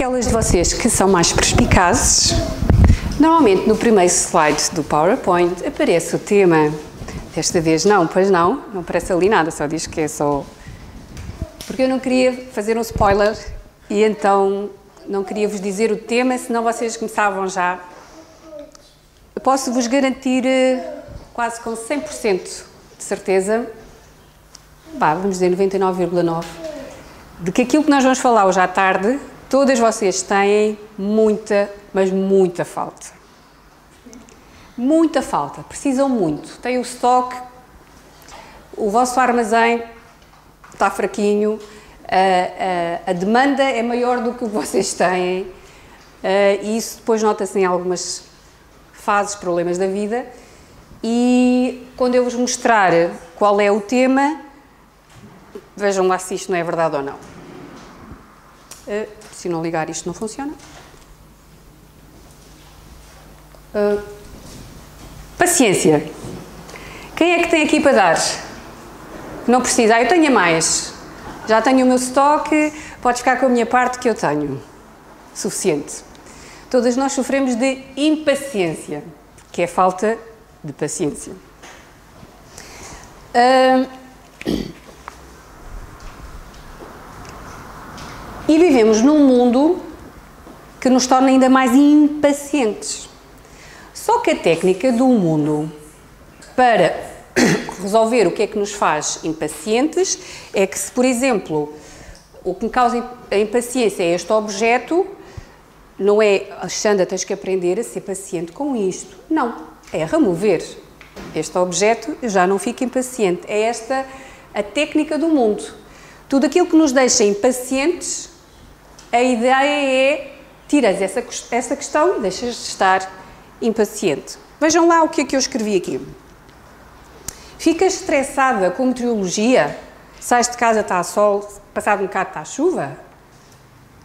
aquelas de vocês que são mais perspicazes, normalmente no primeiro slide do PowerPoint aparece o tema. Desta vez não, pois não aparece ali nada, só diz que é só... Porque eu não queria fazer um spoiler e então não queria vos dizer o tema, senão vocês começavam já. Eu posso vos garantir quase com 100% de certeza, vamos dizer 99,9%, de que aquilo que nós vamos falar hoje à tarde, todas vocês têm muita, mas muita falta. Muita falta, precisam muito. Têm o estoque, o vosso armazém está fraquinho, a demanda é maior do que o que vocês têm e isso depois nota-se em algumas fases, problemas da vida. E quando eu vos mostrar qual é o tema, vejam lá se isto não é verdade ou não. Se não ligar isto não funciona. Paciência. Quem é que tem aqui para dar? Não precisa. Eu tenho a mais. Já tenho o meu estoque, pode ficar com a minha parte que eu tenho. Suficiente. Todas nós sofremos de impaciência, que é falta de paciência. E vivemos num mundo que nos torna ainda mais impacientes. Só que a técnica do mundo para resolver o que é que nos faz impacientes é que se, por exemplo, o que me causa a impaciência é este objeto, não é, Alexandra, tens que aprender a ser paciente com isto. Não, é remover este objeto, eu já não fico impaciente. É esta a técnica do mundo. Tudo aquilo que nos deixa impacientes, a ideia é tiras essa questão e deixas de estar impaciente. Vejam lá o que é que eu escrevi aqui. Ficas estressada com meteorologia? Sais de casa, está a sol, passado um bocado está a chuva?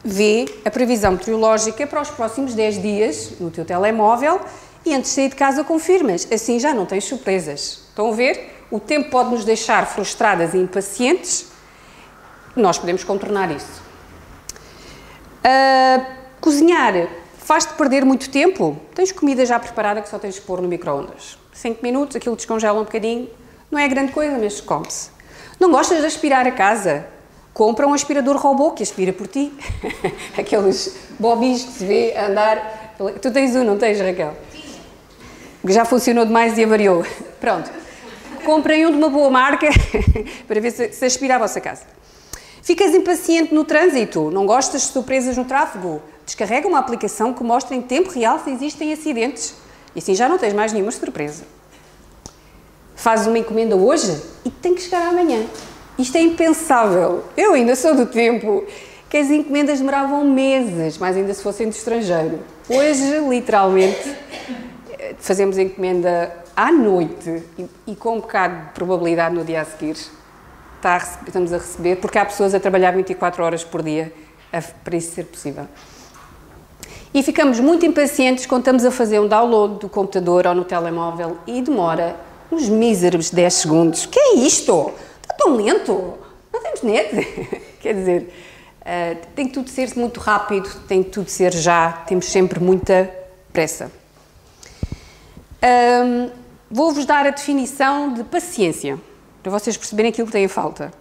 Vê a previsão meteorológica para os próximos 10 dias no teu telemóvel e antes de sair de casa confirmas. Assim já não tens surpresas. Estão a ver? O tempo pode nos deixar frustradas e impacientes. Nós podemos contornar isso. Cozinhar faz-te perder muito tempo? Tens comida já preparada que só tens de pôr no micro-ondas. 5 minutos, aquilo descongela um bocadinho. Não é grande coisa, mas come-se. Não gostas de aspirar a casa? Compra um aspirador robô que aspira por ti. Aqueles bobis que se vê a andar. Tu tens um, não tens, Raquel? Que já funcionou demais e avariou. Pronto. Comprem um de uma boa marca para ver se aspira a vossa casa. Ficas impaciente no trânsito? Não gostas de surpresas no tráfego? Descarrega uma aplicação que mostra em tempo real se existem acidentes. E assim já não tens mais nenhuma surpresa. Fazes uma encomenda hoje e tem que chegar amanhã. Isto é impensável. Eu ainda sou do tempo que as encomendas demoravam meses, mas ainda se fossem do estrangeiro. Hoje, literalmente, fazemos a encomenda à noite e com um bocado de probabilidade no dia a seguir estamos a receber, porque há pessoas a trabalhar 24 horas por dia para isso ser possível. E ficamos muito impacientes quando estamos a fazer um download do computador ou no telemóvel e demora uns míseros 10 segundos. Que é isto? Está tão lento? Não temos net? Quer dizer, tem que tudo ser muito rápido, tem que tudo ser já, temos sempre muita pressa. Vou-vos dar a definição de paciência, para vocês perceberem aquilo que têm falta.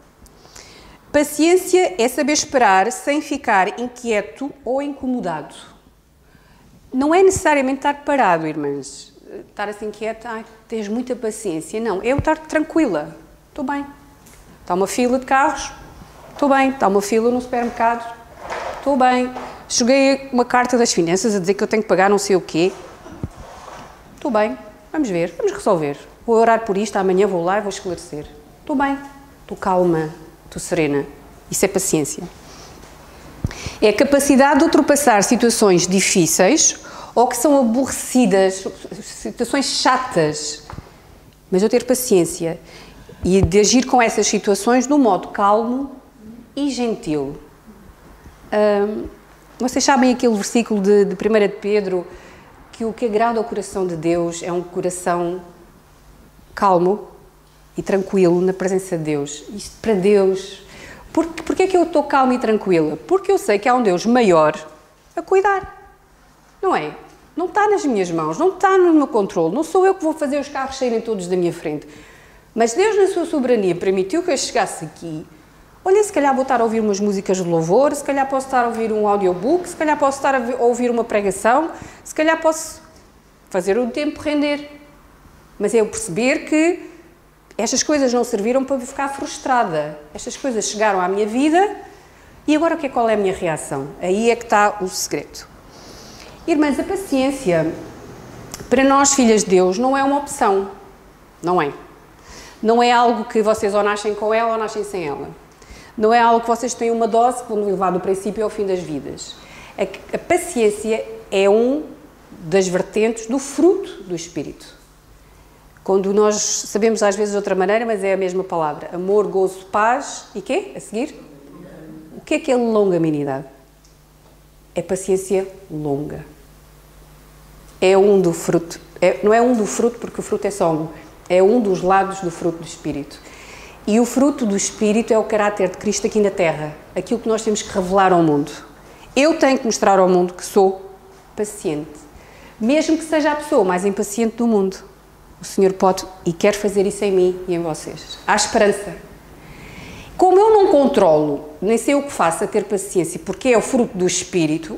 Paciência é saber esperar sem ficar inquieto ou incomodado. Não é necessariamente estar parado, irmãs. Estar assim quieta, tens muita paciência. Não, é eu estar tranquila. Estou bem. Está uma fila de carros. Estou bem. Está uma fila no supermercado. Estou bem. Cheguei uma carta das finanças a dizer que eu tenho que pagar não sei o quê. Estou bem. Vamos ver. Vamos resolver. Vou orar por isto, amanhã vou lá e vou esclarecer. Estou bem. Estou calma. Estou serena. Isso é paciência. É a capacidade de ultrapassar situações difíceis ou que são aborrecidas, situações chatas, mas eu ter paciência e de agir com essas situações de um modo calmo e gentil. Vocês sabem aquele versículo de 1 de Pedro, que o que agrada ao coração de Deus é um coração calmo e tranquilo na presença de Deus. Isto para Deus... Porquê é que eu estou calma e tranquila? Porque eu sei que há um Deus maior a cuidar. Não é? Não está nas minhas mãos, não está no meu controle, não sou eu que vou fazer os carros saírem todos da minha frente. Mas Deus, na sua soberania, permitiu que eu chegasse aqui. Olha, se calhar vou estar a ouvir umas músicas de louvor, se calhar posso estar a ouvir um audiobook, se calhar posso estar a ouvir uma pregação, se calhar posso fazer o tempo render. Mas é eu perceber que estas coisas não serviram para ficar frustrada. Estas coisas chegaram à minha vida e agora qual é a minha reação? Aí é que está o segredo. Irmãs, a paciência, para nós, filhas de Deus, não é uma opção. Não é. Não é algo que vocês ou nascem com ela ou nascem sem ela. Não é algo que vocês têm uma dose que vão levar do princípio ao fim das vidas. A paciência é das vertentes do fruto do Espírito. Quando nós sabemos às vezes de outra maneira, mas é a mesma palavra. Amor, gozo, paz e quê? A seguir? O que é longanimidade? É paciência longa. É do fruto. Não é do fruto porque o fruto é só é dos lados do fruto do Espírito. E o fruto do Espírito é o caráter de Cristo aqui na Terra. Aquilo que nós temos que revelar ao mundo. Eu tenho que mostrar ao mundo que sou paciente. Mesmo que seja a pessoa mais impaciente do mundo. O Senhor pode e quer fazer isso em mim e em vocês. Há esperança. Como eu não controlo, nem sei o que faço a ter paciência, porque é o fruto do Espírito,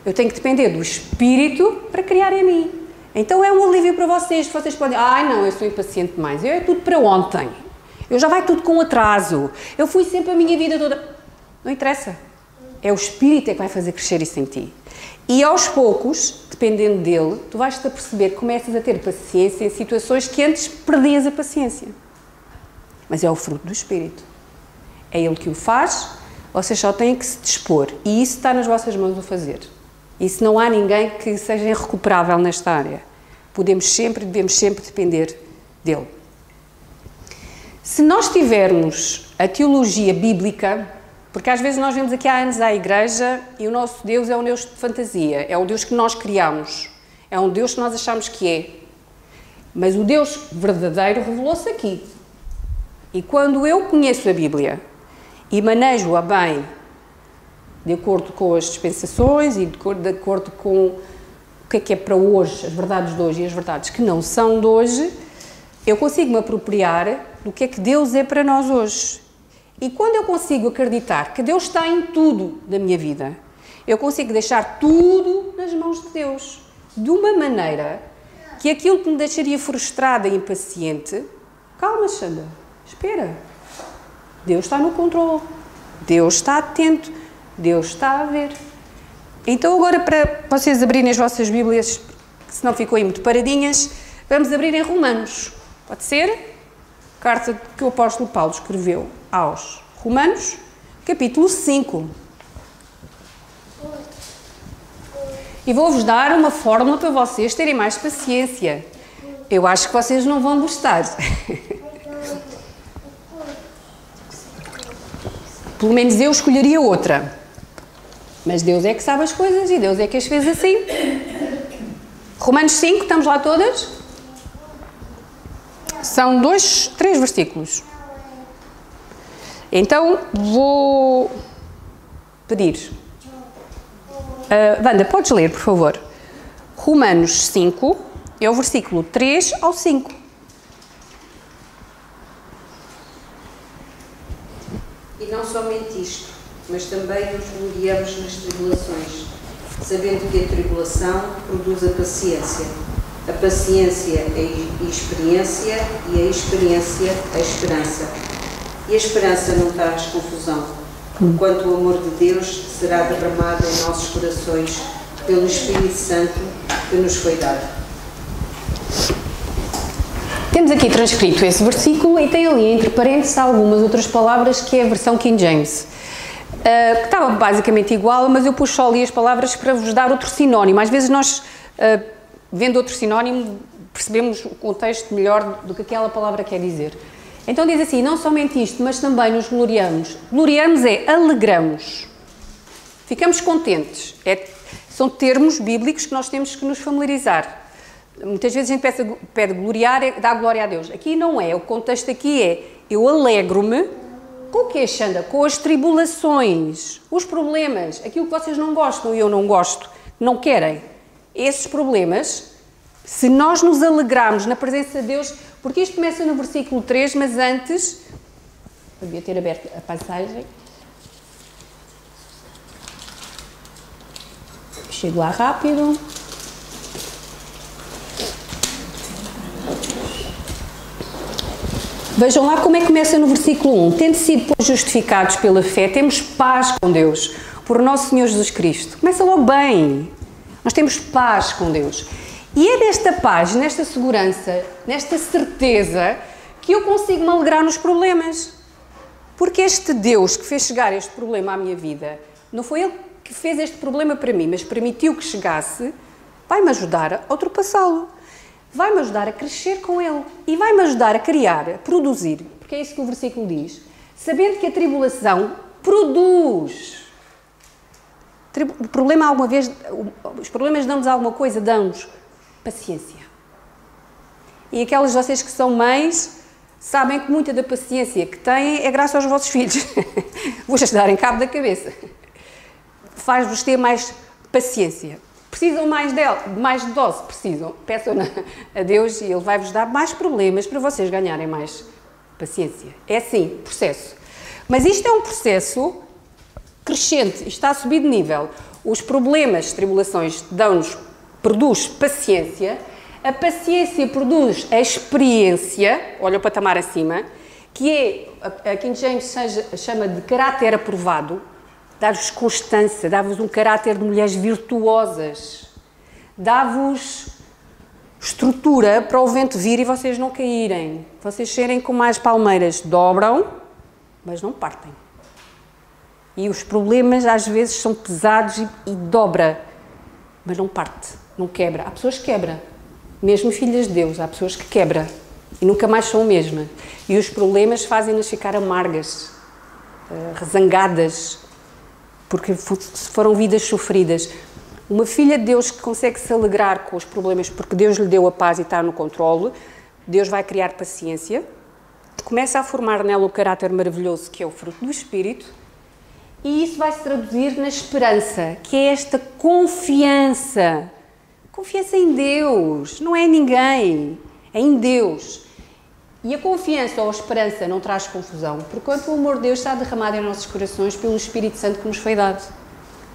eu tenho que depender do Espírito para criar em mim. Então é um alívio para vocês. Vocês podem dizer, não, eu sou impaciente demais. Eu é tudo para ontem. Eu já vai tudo com atraso. Eu fui sempre a minha vida toda... Não interessa. É o Espírito que vai fazer crescer isso em ti. E aos poucos, dependendo dele, tu vais-te a perceber que começas a ter paciência em situações que antes perdias a paciência. Mas é o fruto do Espírito. É ele que o faz, vocês só têm que se dispor. E isso está nas vossas mãos o fazer. Isso não há ninguém que seja irrecuperável nesta área. Devemos sempre depender dele. Se nós tivermos a teologia bíblica, porque às vezes nós vemos aqui há anos à igreja e o nosso Deus é um Deus de fantasia, é o Deus que nós criamos, é um Deus que nós achamos que é. Mas o Deus verdadeiro revelou-se aqui. E quando eu conheço a Bíblia e manejo-a bem, de acordo com as dispensações e de acordo com o que é para hoje, as verdades de hoje e as verdades que não são de hoje, eu consigo me apropriar do que é que Deus é para nós hoje. E quando eu consigo acreditar que Deus está em tudo da minha vida, eu consigo deixar tudo nas mãos de Deus, de uma maneira que aquilo que me deixaria frustrada e impaciente, calma, Xanda, espera, Deus está no controle, Deus está atento, Deus está a ver. Então agora, para vocês abrirem as vossas Bíblias, se não ficou aí muito paradinhas, vamos abrir em Romanos. Pode ser? Carta que o apóstolo Paulo escreveu aos Romanos, capítulo 5. E vou-vos dar uma fórmula para vocês terem mais paciência. Eu acho que vocês não vão gostar. Pelo menos eu escolheria outra. Mas Deus é que sabe as coisas e Deus é que as fez assim. Romanos 5, estamos lá todas? São 3 versículos. Então, vou pedir. Wanda, podes ler, por favor? Romanos 5, é o versículo 3 ao 5. E não somente isto, mas também nos gloriamos nas tribulações, sabendo que a tribulação produz a paciência a experiência e a experiência a esperança. E a esperança não traz confusão, porquanto o amor de Deus será derramado em nossos corações pelo Espírito Santo que nos foi dado. Temos aqui transcrito esse versículo e tem ali entre parênteses algumas outras palavras que é a versão King James. Que estava basicamente igual, mas eu pus só ali as palavras para vos dar outro sinónimo. Às vezes nós, vendo outro sinónimo, percebemos o contexto melhor do que aquela palavra quer dizer. Então diz assim, não somente isto, mas também nos gloriamos. Gloriamos é alegramos. Ficamos contentes. São termos bíblicos que nós temos que nos familiarizar. Muitas vezes a gente pede gloriar, dar glória a Deus. Aqui não é. O contexto aqui é, eu alegro-me Com o quê, Xanda? Com as tribulações, os problemas, aquilo que vocês não gostam e eu não gosto, não querem. Esses problemas, se nós nos alegrarmos na presença de Deus, porque isto começa no versículo 3, mas antes, eu devia ter aberto a passagem, chego lá rápido. Vejam lá como é que começa no versículo 1. Tendo sido justificados pela fé, temos paz com Deus, por nosso Senhor Jesus Cristo. Começa logo bem. Nós temos paz com Deus. E é desta paz, nesta segurança, nesta certeza, que eu consigo me alegrar nos problemas. Porque este Deus que fez chegar este problema à minha vida, não foi Ele que fez este problema para mim, mas permitiu que chegasse, vai-me ajudar a ultrapassá-lo. Vai-me ajudar a crescer com Ele e vai-me ajudar a criar, a produzir, porque é isso que o versículo diz, sabendo que a tribulação produz. O problema alguma vez, os problemas dão-nos alguma coisa, dão-nos paciência. E aquelas de vocês que são mães sabem que muita da paciência que têm é graças aos vossos filhos. Vos darem cabo da cabeça. Faz-vos ter mais paciência. Precisam mais de dose? Precisam. Peçam a Deus e Ele vai-vos dar mais problemas para vocês ganharem mais paciência. É assim, processo. Mas isto é um processo crescente, isto está a subir de nível. Os problemas, as tribulações produz paciência, a paciência produz a experiência, olha o patamar acima, que é, a King James chama de caráter aprovado, dá-vos constância, dá-vos um caráter de mulheres virtuosas, dá-vos estrutura para o vento vir e vocês não caírem, vocês serem como as palmeiras, dobram, mas não partem. E os problemas às vezes são pesados e dobra, mas não parte, não quebra. Há pessoas que quebram, mesmo filhas de Deus, há pessoas que quebram e nunca mais são a mesma. E os problemas fazem-nas ficar amargas, rezangadas, porque foram vidas sofridas. Uma filha de Deus que consegue se alegrar com os problemas porque Deus lhe deu a paz e está no controle, Deus vai criar paciência, começa a formar nela o caráter maravilhoso que é o fruto do Espírito, e isso vai se traduzir na esperança, que é esta confiança. Confiança em Deus, não é em ninguém, é em Deus. E a confiança ou a esperança não traz confusão, porquanto o amor de Deus está derramado em nossos corações pelo Espírito Santo que nos foi dado.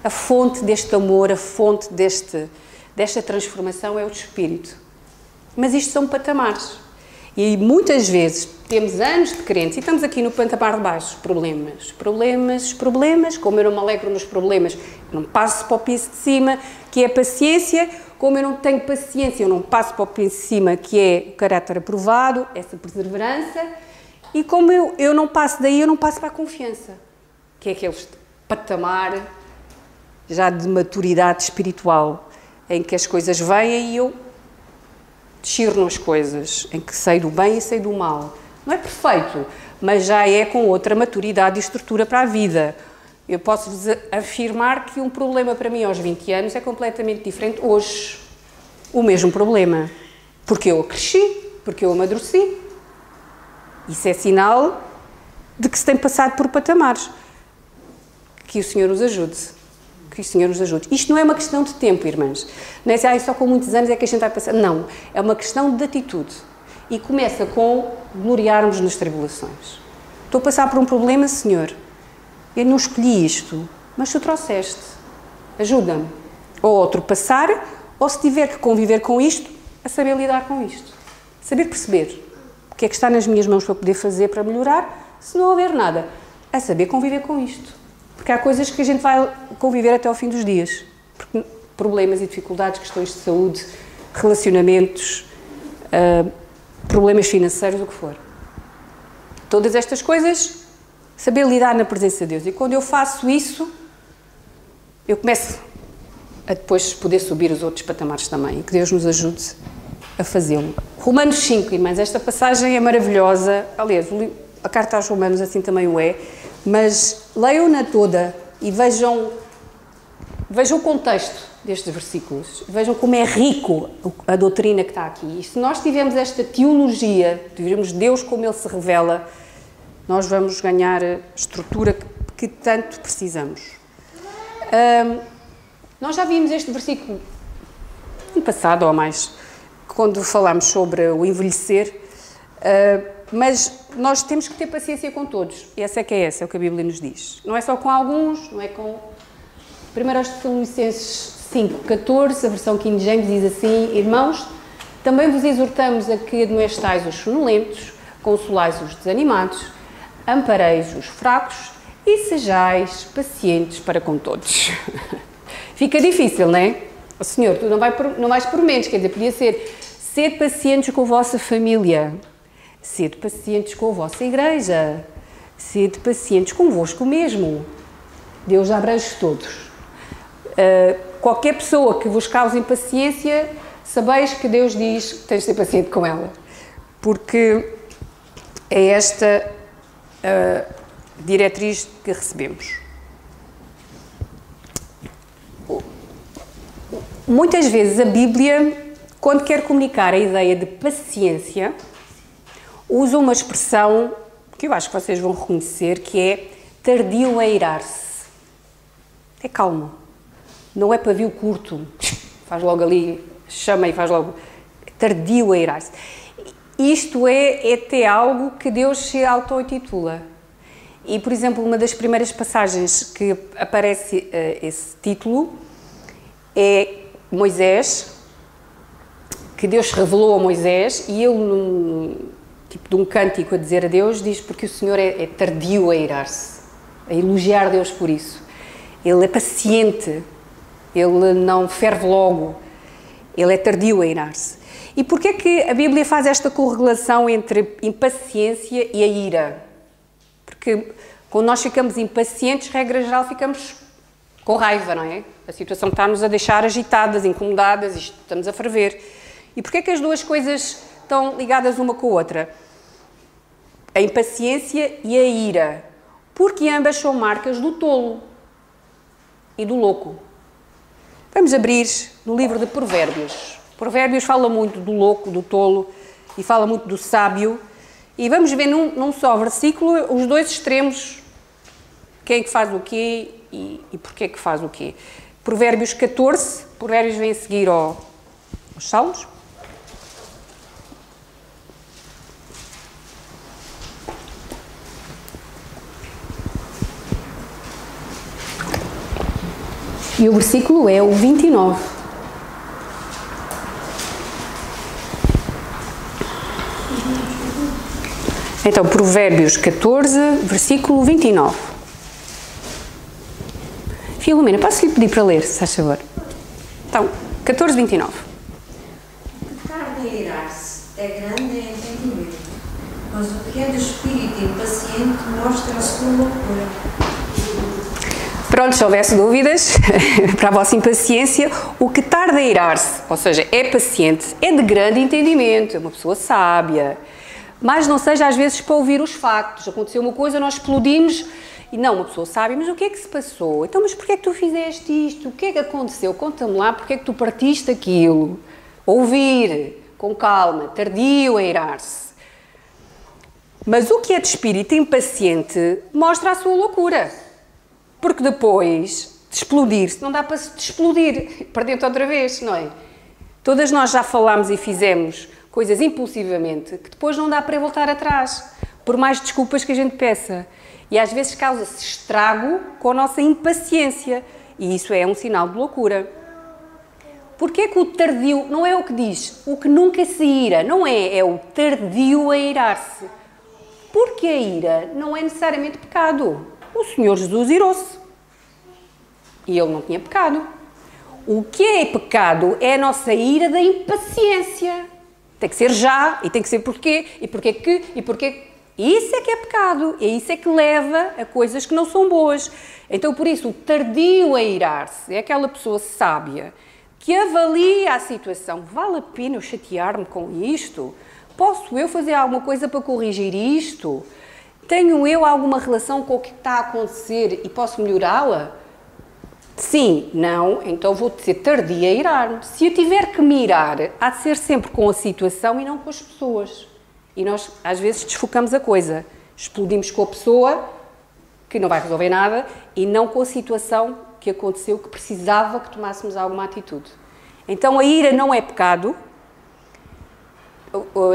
A fonte deste amor, a fonte desta transformação é o Espírito. Mas isto são patamares. E muitas vezes temos anos de crentes e estamos aqui no patamar de baixo. Problemas. Como eu não me alegro nos problemas, não passo para o piso de cima, que é paciência. Como eu não tenho paciência, eu não passo para o piso de cima, que é o caráter aprovado, essa perseverança. E como eu não passo daí, eu não passo para a confiança, que é aquele patamar já de maturidade espiritual, em que as coisas vêm e eu discerno as coisas, em que sei do bem e sei do mal. Não é perfeito, mas já é com outra maturidade e estrutura para a vida. Eu posso-vos afirmar que um problema para mim aos 20 anos é completamente diferente hoje. O mesmo problema. Porque eu cresci, porque eu amadureci. Isso é sinal de que se tem passado por patamares. Que o Senhor nos ajude. Que o Senhor nos ajude. Isto não é uma questão de tempo, irmãs. Não é só com muitos anos é que a gente vai passar. Não. É uma questão de atitude. E começa com gloriarmos nas tribulações. Estou a passar por um problema, Senhor. Eu não escolhi isto, mas tu trouxeste. Ajuda-me. Ou a ultrapassar, ou se tiver que conviver com isto, a saber lidar com isto. Saber perceber o que é que está nas minhas mãos para poder fazer para melhorar, se não houver nada. A saber conviver com isto. Porque há coisas que a gente vai conviver até ao fim dos dias. Porque problemas e dificuldades, questões de saúde, relacionamentos, problemas financeiros, o que for. Todas estas coisas, saber lidar na presença de Deus. E quando eu faço isso, eu começo a depois poder subir os outros patamares também. E que Deus nos ajude a fazê-lo. Romanos 5, irmãs, esta passagem é maravilhosa. Aliás, a carta aos Romanos assim também o é. Mas leiam-na toda e vejam o contexto destes versículos. Vejam como é rico a doutrina que está aqui. E se nós tivermos esta teologia, de vermos Deus como Ele se revela, nós vamos ganhar a estrutura que tanto precisamos. Nós já vimos este versículo no passado ou mais, quando falámos sobre o envelhecer, mas nós temos que ter paciência com todos. E essa é o que a Bíblia nos diz. Não é só com alguns, não é com... 1 Tessalonicenses 5:14, a versão King James diz assim: Irmãos, também vos exortamos a que admoestais os sonolentos, consolais os desanimados, ampareis os fracos e sejais pacientes para com todos. Fica difícil, não é? Oh, Senhor, tu não vais por menos, quer dizer, podia ser: sede pacientes com a vossa família, sede pacientes com a vossa igreja, sede pacientes convosco mesmo. Deus abrange todos. Qualquer pessoa que vos cause impaciência, sabeis que Deus diz que tens de ser paciente com ela. Porque é esta a diretriz que recebemos. Muitas vezes a Bíblia, quando quer comunicar a ideia de paciência, usa uma expressão que eu acho que vocês vão reconhecer, que é tardio a irar-se. É calmo. Não é pavio curto, faz logo ali, chama e faz logo, tardio a irar-se. Isto é até algo que Deus se auto-intitula. E, por exemplo, uma das primeiras passagens que aparece esse título é Moisés, que Deus revelou a Moisés, e ele, num tipo de um cântico a dizer a Deus, diz porque o Senhor é tardio a irar-se, a elogiar Deus por isso. Ele é paciente. Ele não ferve logo, ele é tardio a irar-se. E porquê é que a Bíblia faz esta correlação entre impaciência e a ira? Porque quando nós ficamos impacientes, regra geral, ficamos com raiva, não é? A situação está-nos a deixar agitadas, incomodadas, estamos a ferver. E porquê é que as duas coisas estão ligadas uma com a outra? A impaciência e a ira. Porque ambas são marcas do tolo e do louco. Vamos abrir no livro de Provérbios. Provérbios fala muito do louco, do tolo, e fala muito do sábio. E vamos ver num só versículo os dois extremos, quem é que faz o quê e porquê é que faz o quê. Provérbios 14, Provérbios vem a seguir aos Salmos. E o versículo é o 29. Então, Provérbios 14, versículo 29. Filomena, posso-lhe pedir para ler, se faz favor? Então, 14, 29. O que tarda a irar-se é grande em entendimento, mas o que é do espírito impaciente mostra a sua loucura. Pronto, se houvesse dúvidas, para a vossa impaciência, o que tarda a irar-se, ou seja, é paciente, é de grande entendimento, é uma pessoa sábia, mas não seja às vezes para ouvir os factos. Aconteceu uma coisa, nós explodimos, e não, uma pessoa sábia, mas o que é que se passou? Então, mas porquê é que tu fizeste isto? O que é que aconteceu? Conta-me lá, porquê é que tu partiste aquilo? Ouvir, com calma, tardio a irar-se. Mas o que é de espírito impaciente mostra a sua loucura. Porque depois de explodir-se, não dá para se explodir para dentro outra vez, não é? Todas nós já falámos e fizemos coisas impulsivamente que depois não dá para voltar atrás, por mais desculpas que a gente peça. E às vezes causa-se estrago com a nossa impaciência. E isso é um sinal de loucura. Porquê é que o tardio, não é o que diz, o que nunca se ira, não é, é o tardio a irar-se. Porque a ira não é necessariamente pecado. O Senhor Jesus irou-se. E ele não tinha pecado. O que é pecado é a nossa ira da impaciência. Tem que ser já, e tem que ser porquê, e porquê que, e porquê. Isso é que é pecado, e isso é que leva a coisas que não são boas. Então, por isso, o tardio a irar-se é aquela pessoa sábia que avalia a situação. Vale a pena eu chatear-me com isto? Posso eu fazer alguma coisa para corrigir isto? Tenho eu alguma relação com o que está a acontecer e posso melhorá-la? Sim, não, então vou ser tardia a irar-me. Se eu tiver que me irar, há de ser sempre com a situação e não com as pessoas. E nós, às vezes, desfocamos a coisa Explodimos com a pessoa, que não vai resolver nada, e não com a situação que aconteceu, que precisava que tomássemos alguma atitude. Então a ira não é pecado.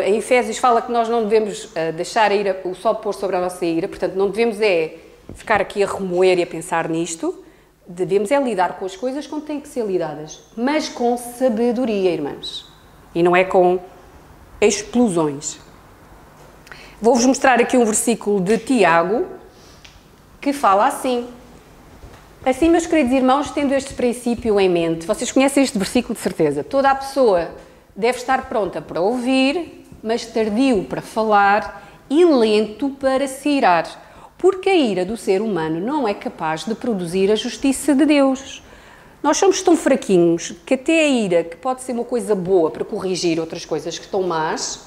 Em Efésios fala que nós não devemos deixar a ira, o sol pôr sobre a nossa ira, portanto não devemos ficar aqui a remoer e a pensar nisto, devemos lidar com as coisas como têm que ser lidadas, mas com sabedoria, irmãs, e não é com explosões. Vou-vos mostrar aqui um versículo de Tiago, que fala assim: assim, meus queridos irmãos, tendo este princípio em mente, vocês conhecem este versículo de certeza, toda a pessoa deve estar pronta para ouvir, mas tardio para falar e lento para se irar, porque a ira do ser humano não é capaz de produzir a justiça de Deus. Nós somos tão fraquinhos que até a ira, que pode ser uma coisa boa para corrigir outras coisas que estão más,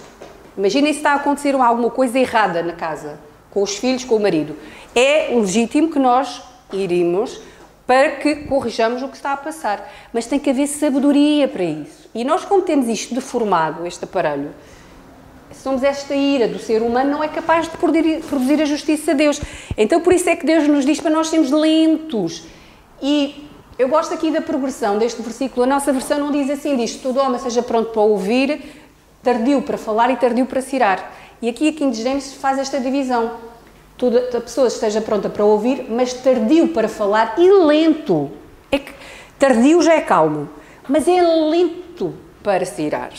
imaginem se está a acontecer alguma coisa errada na casa, com os filhos, com o marido. É legítimo que nós iríamos para que corrijamos o que está a passar, mas tem que haver sabedoria para isso. E nós, como temos isto deformado, este aparelho, somos esta ira do ser humano, não é capaz de produzir a justiça de Deus. Então, por isso é que Deus nos diz para nós sermos lentos. E eu gosto aqui da progressão deste versículo. A nossa versão não diz assim, diz: todo homem seja pronto para ouvir, tardio para falar e tardio para se irar. E aqui a King James faz esta divisão. Toda a pessoa esteja pronta para ouvir, mas tardio para falar e lento. É que tardio já é calmo, mas é lento para se irar.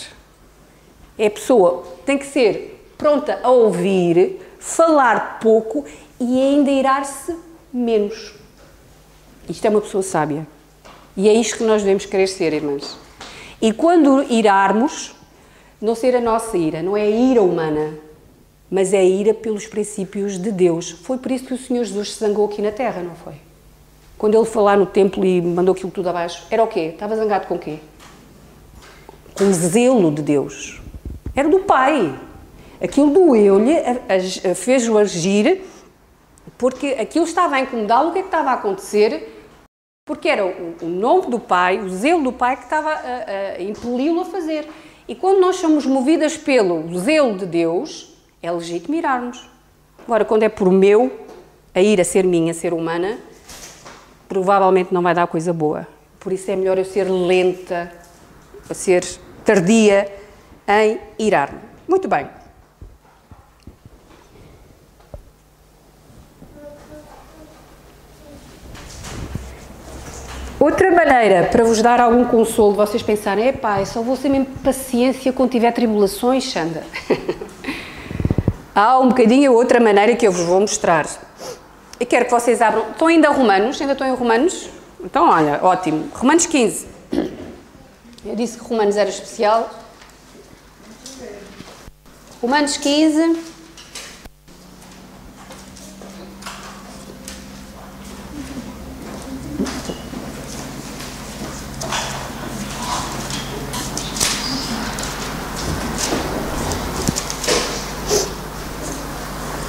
É a pessoa tem que ser pronta a ouvir, falar pouco e ainda irar-se menos. Isto é uma pessoa sábia. E é isto que nós devemos querer ser, irmãs. E quando irarmos, não ser a nossa ira, não é a ira humana, mas é a ira pelos princípios de Deus. Foi por isso que o Senhor Jesus se zangou aqui na terra, não foi? Quando ele foi lá no templo e mandou aquilo tudo abaixo, era o quê? Estava zangado com o quê? Com o zelo de Deus. Era do Pai. Aquilo doeu-lhe, fez-o agir, porque aquilo estava a incomodá-lo. O que é que estava a acontecer? Porque era o nome do Pai, o zelo do Pai que estava a impeli-lo a fazer. E quando nós somos movidas pelo zelo de Deus, é legítimo irarmos. Agora, quando é por a ira ser minha, ser humana, provavelmente não vai dar coisa boa. Por isso é melhor eu ser lenta, a ser tardia em irar-me. Muito bem. Outra maneira para vos dar algum consolo, vocês pensarem: epá, eu só vou ser mesmo paciência quando tiver tribulações, Xanda. Há um bocadinho outra maneira que eu vos vou mostrar. Eu quero que vocês abram. Estão ainda Romanos? Ainda estão em Romanos? Então, olha, ótimo. Romanos 15. Eu disse que Romanos era especial. Romanos 15.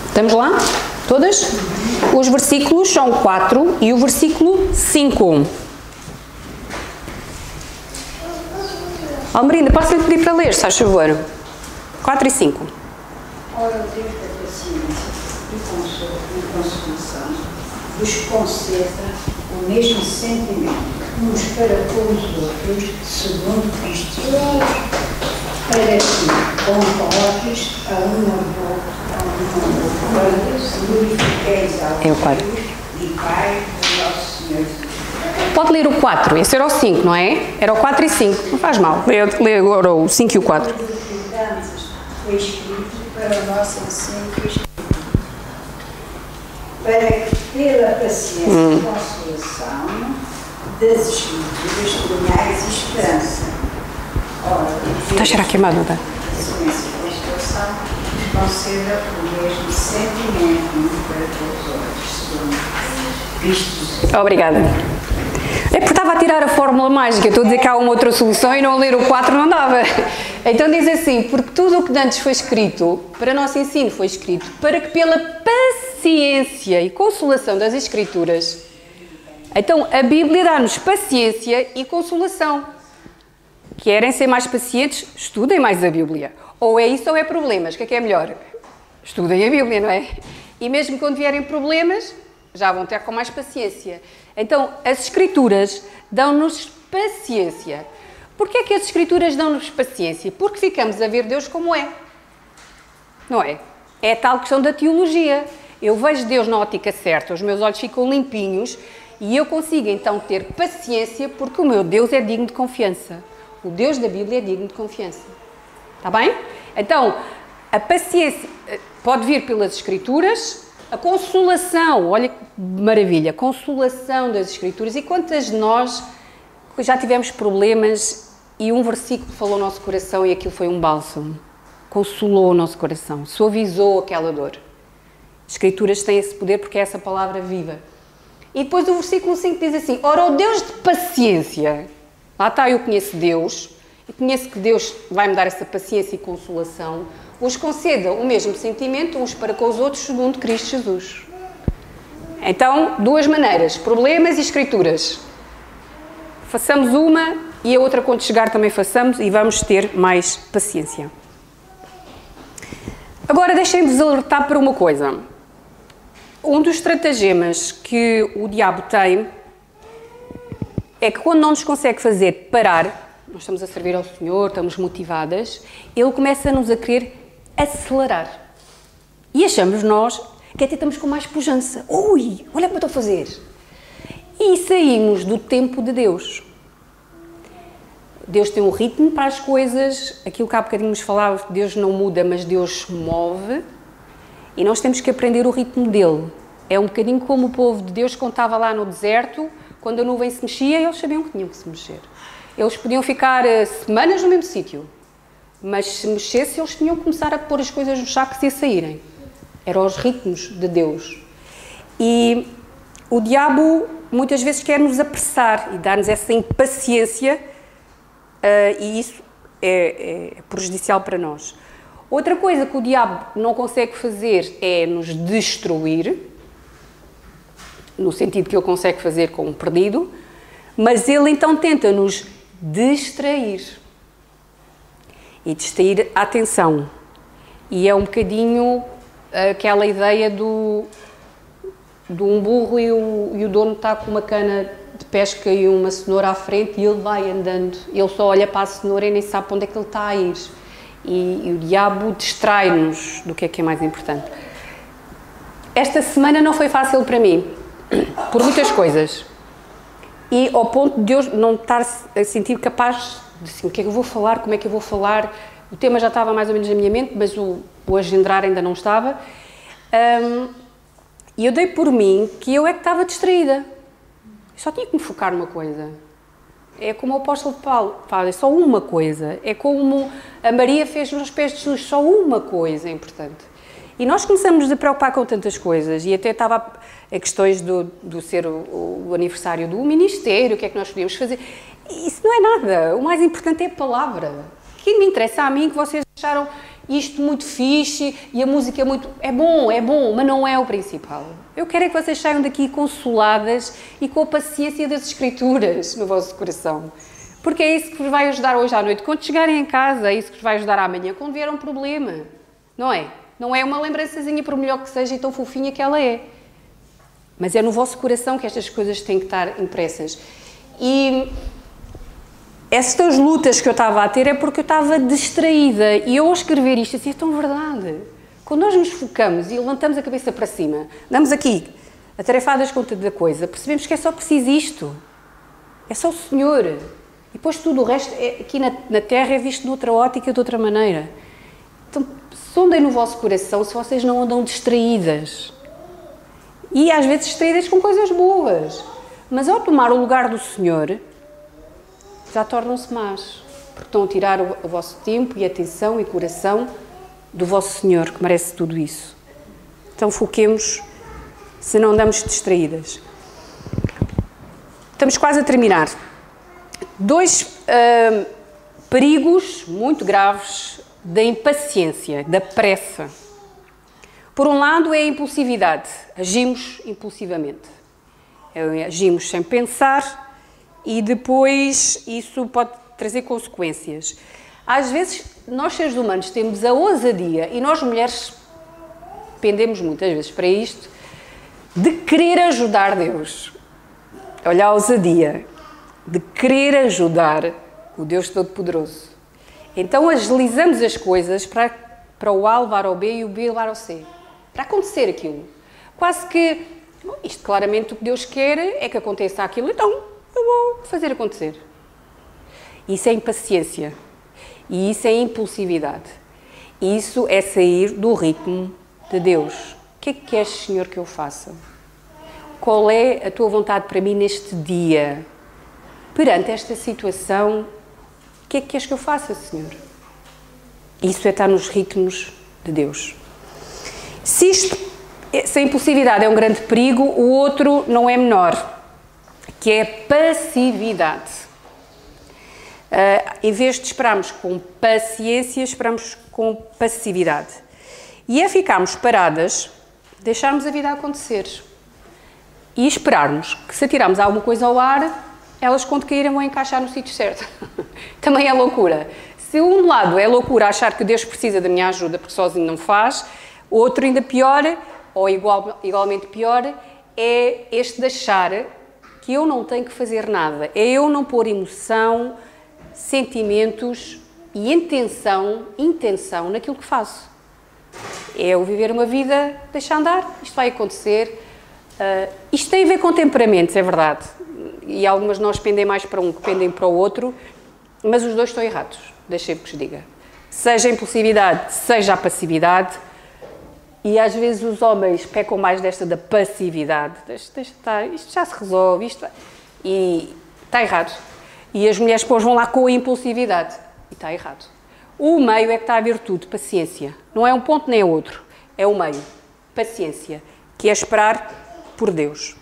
Estamos lá? Todas? Os versículos são 4 e o versículo 5. Almerinda, posso-lhe pedir para ler, se faz favor? 4 e 5. Ora, o Deus da paciência e consolação vos conceda o mesmo sentimento uns para com os outros, segundo Cristo Jesus, para que concordis a um ao outro, quando se glorifiqueis ao Deus e Pai do nosso Senhor Jesus. Pode ler o 4, esse era o 5, não é? Era o 4 e 5, não faz mal. Lê agora o 5 e o 4. Foi escrito para o nosso ensino cristão, para que pela paciência e consolação das Escrituras tenhais esperança. Ora, Está a cheirar queimado, não está? paciência e consolação conceda o mesmo sentimento um para com os outros, segundo Cristo Jesus. Obrigada. É porque estava a tirar a fórmula mágica. Estou a dizer que há uma outra solução e não ler o 4 não dava. Então diz assim: porque tudo o que antes foi escrito, para nosso ensino foi escrito, para que pela paciência e consolação das Escrituras. Então a Bíblia dá-nos paciência e consolação. Querem ser mais pacientes? Estudem mais a Bíblia. Ou é isso ou é problemas. O que é melhor? Estudem a Bíblia, não é? E mesmo quando vierem problemas, já vão ter com mais paciência. Então, as Escrituras dão-nos paciência. Porquê é que as Escrituras dão-nos paciência? Porque ficamos a ver Deus como é. Não é? É a tal questão da teologia. Eu vejo Deus na ótica certa, os meus olhos ficam limpinhos e eu consigo então ter paciência porque o meu Deus é digno de confiança. O Deus da Bíblia é digno de confiança. Está bem? Então, a paciência pode vir pelas Escrituras, a consolação, olha que maravilha, a consolação das Escrituras. E quantas de nós já tivemos problemas e um versículo falou no nosso coração e aquilo foi um bálsamo, consolou o nosso coração, suavizou aquela dor. As Escrituras têm esse poder porque é essa palavra viva. E depois o versículo 5 diz assim: ora, o Deus de paciência, lá está, eu conheço Deus, e conheço que Deus vai-me dar essa paciência e consolação, vos conceda o mesmo sentimento uns para com os outros segundo Cristo Jesus. Então, duas maneiras, problemas e Escrituras. Façamos uma e a outra quando chegar também façamos e vamos ter mais paciência. Agora deixem-vos alertar para uma coisa. Um dos estratagemas que o diabo tem é que quando não nos consegue fazer parar, nós estamos a servir ao Senhor, estamos motivadas, ele começa-nos a querer acelerar. E achamos nós que até estamos com mais pujança. Ui, olha o que eu estou a fazer. E saímos do tempo de Deus. Deus tem um ritmo para as coisas, aquilo que há bocadinho nos falava, Deus não muda, mas Deus move. E nós temos que aprender o ritmo dele. É um bocadinho como o povo de Deus quando estava lá no deserto, quando a nuvem se mexia, eles sabiam que tinham que se mexer. Eles podiam ficar semanas no mesmo sítio, mas se mexesse, eles tinham que começar a pôr as coisas nos sacos e a saírem. Eram os ritmos de Deus. E o diabo muitas vezes quer nos apressar e dar-nos essa impaciência, e isso é prejudicial para nós. Outra coisa que o diabo não consegue fazer é nos destruir, no sentido que ele consegue fazer com o perdido, mas ele então tenta nos distrair e distrair a atenção. E é um bocadinho aquela ideia de um burro e o dono está com uma cana de pesca e uma cenoura à frente e ele vai andando. Ele só olha para a cenoura e nem sabe para onde é que ele está a ir. E o diabo distrai-nos do que é mais importante. Esta semana não foi fácil para mim, por muitas coisas. E ao ponto de eu não estar a sentir capaz de assim, o que é que eu vou falar, como é que eu vou falar. O tema já estava mais ou menos na minha mente, mas o agendar ainda não estava. E eu dei por mim que eu é que estava distraída. Eu só tinha que me focar numa coisa. É como o apóstolo Paulo fala, é só uma coisa. É como a Maria fez nos pés de Jesus, só uma coisa é importante. E nós começamos a preocupar com tantas coisas, e até estava a questões do ser o aniversário do ministério, o que é que nós podíamos fazer. Isso não é nada, o mais importante é a palavra. O que me interessa a mim que vocês acharam isto muito fixe e a música é muito... É bom, mas não é o principal. Eu quero é que vocês saiam daqui consoladas e com a paciência das Escrituras no vosso coração. Porque é isso que vos vai ajudar hoje à noite. Quando chegarem em casa, é isso que vos vai ajudar amanhã, quando vier um problema. Não é? Não é uma lembrançazinha, por melhor que seja e tão fofinha que ela é. Mas é no vosso coração que estas coisas têm que estar impressas. E estas lutas que eu estava a ter é porque eu estava distraída. E eu, ao escrever isto, assim, é tão verdade. Quando nós nos focamos e levantamos a cabeça para cima, damos aqui, atarefadas com toda a coisa, percebemos que é só preciso isto. É só o Senhor. E depois tudo o resto, aqui na Terra, é visto de outra ótica, de outra maneira. Então, sondem no vosso coração se vocês não andam distraídas. E às vezes distraídas com coisas boas. Mas ao tomar o lugar do Senhor, já tornam-se más. Porque estão a tirar o vosso tempo e atenção e coração do vosso Senhor, que merece tudo isso. Então foquemos, se não andamos distraídas. Estamos quase a terminar. Dois perigos muito graves da impaciência, da pressa. Por um lado é a impulsividade. Agimos impulsivamente. Agimos sem pensar e depois isso pode trazer consequências. Às vezes, nós seres humanos temos a ousadia, e nós mulheres dependemos muitas vezes para isto de querer ajudar Deus. Olha a ousadia de querer ajudar o Deus Todo-Poderoso. Então agilizamos as coisas para o A levar ao B e o B levar ao C. Para acontecer aquilo. Quase que, bom, isto claramente o que Deus quer é que aconteça aquilo, então eu vou fazer acontecer. Isso é impaciência. E isso é impulsividade. Isso é sair do ritmo de Deus. O que é que queres, Senhor, que eu faça? Qual é a tua vontade para mim neste dia? Perante esta situação, o que é que queres que eu faça, Senhor? Isso é estar nos ritmos de Deus. Se a impulsividade é um grande perigo, o outro não é menor, que é a passividade. Em vez de esperarmos com paciência, esperamos com passividade. E é ficarmos paradas, deixarmos a vida acontecer. E esperarmos que se atirarmos alguma coisa ao ar, elas quando caírem vão encaixar no sítio certo. Também é loucura. Se um lado é loucura achar que Deus precisa da minha ajuda porque sozinho não faz, outro ainda pior, ou igualmente pior, é este de achar que eu não tenho que fazer nada. É eu não pôr emoção, sentimentos e intenção naquilo que faço. É eu viver uma vida, deixar andar, isto vai acontecer. Isto tem a ver com temperamentos, é verdade. E algumas de nós pendem mais para um que pendem para o outro, mas os dois estão errados, deixem-me que vos diga. Seja a impulsividade, seja a passividade, e às vezes os homens pecam mais desta da passividade. Deixa estar, isto já se resolve, e está errado. E as mulheres depois vão lá com a impulsividade, e está errado. O meio é que está a virtude, paciência. Não é um ponto nem é outro, é o meio, paciência, que é esperar por Deus.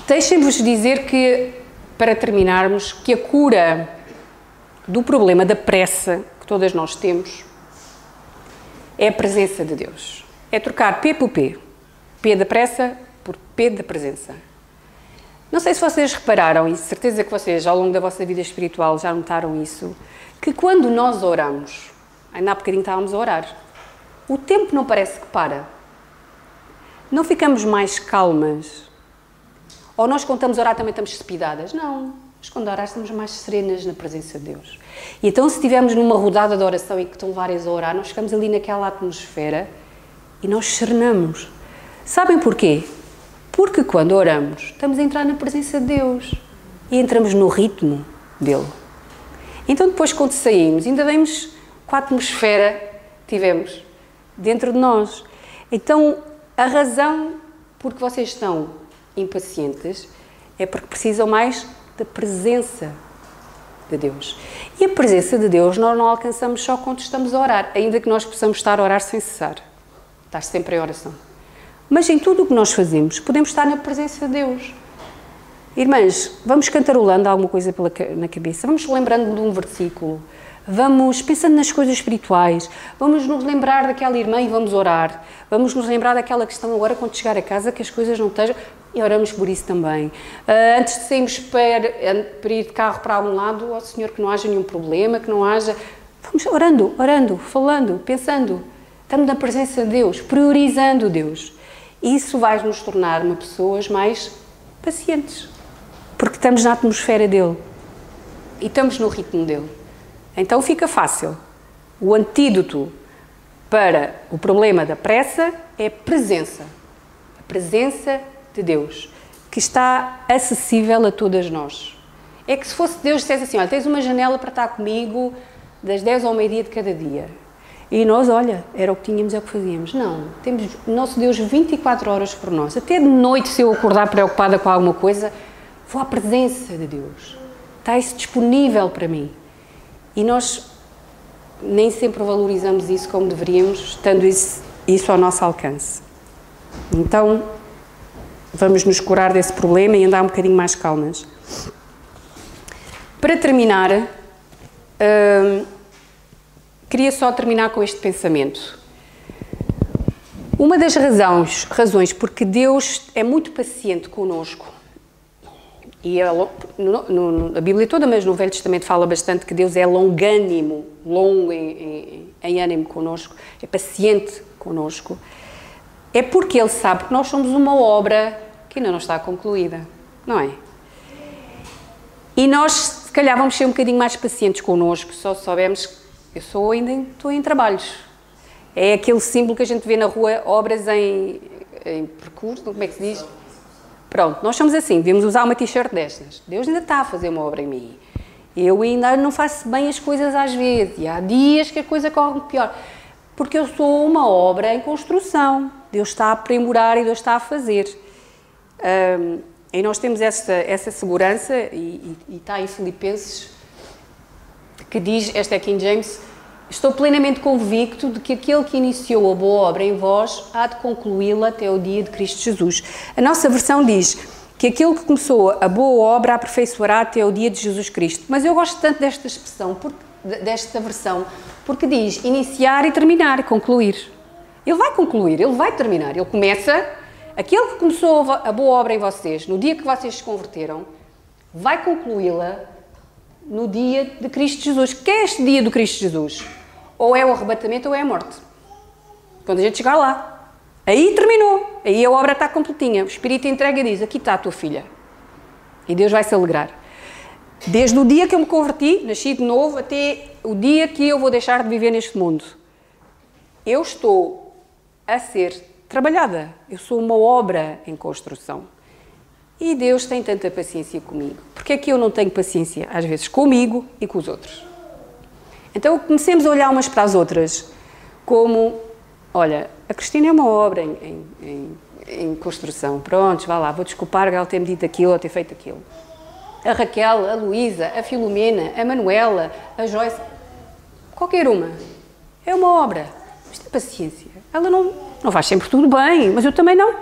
Deixem-vos dizer que, para terminarmos, que a cura do problema da pressa que todas nós temos é a presença de Deus. É trocar P por P. P da pressa por P da presença. Não sei se vocês repararam, e certeza que vocês, ao longo da vossa vida espiritual, já notaram isso, que quando nós oramos, ainda há bocadinho estávamos a orar, o tempo não parece que para. Não ficamos mais calmas. Ou nós, quando estamos a orar, também estamos cepidadas. Não. Mas quando orar, estamos mais serenas na presença de Deus. E então, se estivermos numa rodada de oração em que estão várias a orar, nós ficamos ali naquela atmosfera e nós serenamos. Sabem porquê? Porque quando oramos, estamos a entrar na presença de Deus e entramos no ritmo dele. Então, depois, quando saímos, ainda vemos com a atmosfera que tivemos dentro de nós. Então, a razão por que vocês estão impacientes é porque precisam mais da presença de Deus. E a presença de Deus nós não alcançamos só quando estamos a orar, ainda que nós possamos estar a orar sem cessar. Estar sempre em oração. Mas em tudo o que nós fazemos, podemos estar na presença de Deus. Irmãs, vamos cantarolando alguma coisa na cabeça, vamos lembrando de um versículo, vamos pensando nas coisas espirituais, vamos nos lembrar daquela irmã e vamos orar, vamos nos lembrar daquela questão agora quando chegar a casa que as coisas não estejam, e oramos por isso também. Antes de sairmos para ir de carro para algum lado, ó Senhor, que não haja nenhum problema, que não haja... Vamos orando, falando, pensando. Estamos na presença de Deus, priorizando Deus. Isso vai nos tornar pessoas mais pacientes, porque estamos na atmosfera dele e estamos no ritmo dele. Então fica fácil. O antídoto para o problema da pressa é a presença de Deus, que está acessível a todas nós. É que se fosse Deus dissesse assim, olha, tens uma janela para estar comigo das 10 ao meio-dia de cada dia. E nós, olha, era o que tínhamos, é o que fazíamos. Não, temos o nosso Deus 24 horas por nós. Até de noite, se eu acordar preocupada com alguma coisa, vou à presença de Deus. Está isso disponível para mim. E nós nem sempre valorizamos isso como deveríamos, estando isso ao nosso alcance. Então, vamos nos curar desse problema e andar um bocadinho mais calmas. Para terminar, queria só terminar com este pensamento. Uma das razões porque Deus é muito paciente connosco, e a Bíblia toda, mas no Velho Testamento fala bastante que Deus é longânimo longo em ânimo connosco, é paciente connosco, é porque Ele sabe que nós somos uma obra que ainda não está concluída, não é? E nós, se calhar, vamos ser um bocadinho mais pacientes connosco, só soubemos que eu ainda estou em trabalhos. É aquele símbolo que a gente vê na rua, obras em percurso, como é que se diz? Pronto, nós somos assim, devemos usar uma t-shirt destas. Deus ainda está a fazer uma obra em mim. Eu ainda não faço bem as coisas às vezes, e há dias que a coisa corre pior. Porque eu sou uma obra em construção. Deus está a aprimorar e Deus está a fazer. E nós temos essa segurança, e está em Filipenses, que diz, esta é King James: estou plenamente convicto de que aquele que iniciou a boa obra em vós há de concluí-la até o dia de Cristo Jesus. A nossa versão diz que aquele que começou a boa obra aperfeiçoará até o dia de Jesus Cristo. Mas eu gosto tanto desta expressão, desta versão, porque diz iniciar e terminar, concluir. Ele vai concluir, ele vai terminar. Ele começa, aquele que começou a boa obra em vocês, no dia que vocês se converteram, vai concluí-la no dia de Cristo Jesus. Que é este dia do Cristo Jesus? Ou é o arrebatamento ou é a morte. Quando a gente chegar lá. Aí terminou. Aí a obra está completinha. O Espírito entrega e diz, aqui está a tua filha. E Deus vai se alegrar. Desde o dia que eu me converti, nasci de novo, até o dia que eu vou deixar de viver neste mundo. Eu estou a ser trabalhada. Eu sou uma obra em construção. E Deus tem tanta paciência comigo. Porque é que eu não tenho paciência, às vezes, comigo e com os outros? Então, comecemos a olhar umas para as outras como, olha, a Cristina é uma obra em construção. Pronto, vá lá, vou desculpar ela ter-me dito aquilo ou ter feito aquilo. A Raquel, a Luísa, a Filomena, a Manuela, a Joyce, qualquer uma. É uma obra. Isto é paciência. Ela não faz sempre tudo bem, mas eu também não.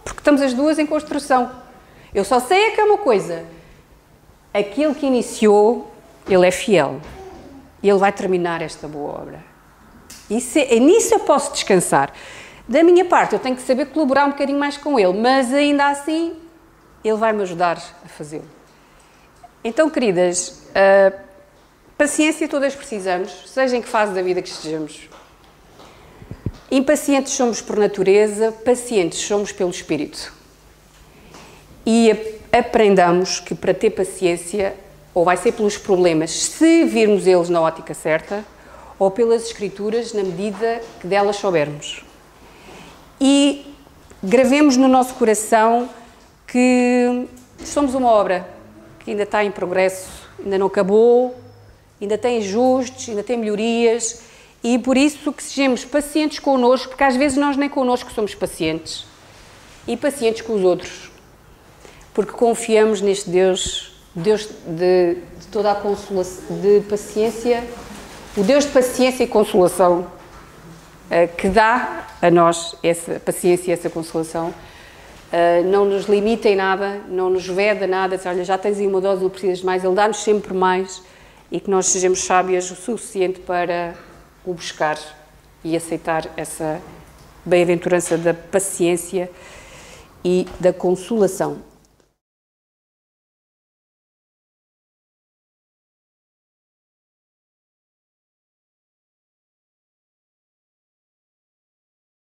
Porque estamos as duas em construção. Eu só sei é que é uma coisa. Aquele que iniciou, ele é fiel. E ele vai terminar esta boa obra. Nisso eu posso descansar. Da minha parte, eu tenho que saber colaborar um bocadinho mais com ele, mas ainda assim, ele vai me ajudar a fazê-lo. Então, queridas, paciência todas precisamos, seja em que fase da vida que estejamos. Impacientes somos por natureza, pacientes somos pelo Espírito. E aprendamos que para ter paciência, ou vai ser pelos problemas, se virmos eles na ótica certa, ou pelas Escrituras, na medida que delas soubermos. E gravemos no nosso coração que somos uma obra que ainda está em progresso, ainda não acabou, ainda tem ajustes, ainda tem melhorias, e por isso que sejamos pacientes connosco, porque às vezes nós nem connosco somos pacientes, e pacientes com os outros, porque confiamos neste Deus de toda a consolação, de paciência, o Deus de paciência e consolação, que dá a nós essa paciência e essa consolação, não nos limita em nada, não nos veda nada, diz, olha, já tens aí uma dose, não precisas de mais, Ele dá-nos sempre mais, e que nós sejamos sábias o suficiente para o buscar e aceitar essa bem-aventurança da paciência e da consolação.